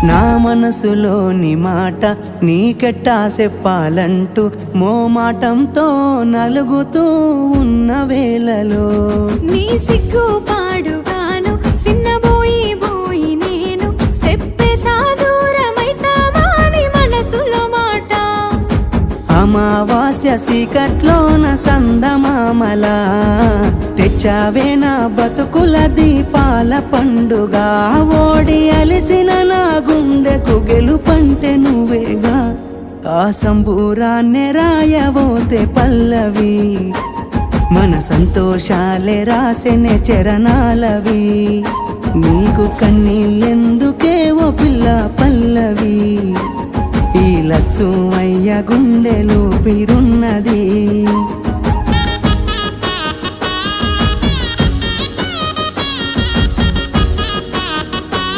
నా మనసులోని మాట నీకెట్టా చెప్పాలంటూ మోమాటంతో నలుగుతూ ఉన్న వేళలో నీ సిగ్గు పాడుగాను సిన్నబోయి బోయి నేను చెప్పేసా దూరమైతావాని మనసులో మాట అమావాస్య సీకట్లోన సందమామల తెచ్చావే నా బతుకుల దీపాల పండుగ ఓడి అలిసిన నా గుండెకు గెలుపంటే నువ్వేగా ఆ సంబూరాన్నే రాయవోతే పల్లవి మన సంతోషాలే రాసెనే చరణాలవి నీకు కన్నీళ్ళెందుకే ఓ పిల్ల పల్లవి ఈ లచ్చు అయ్య గుండెలు పిరున్నది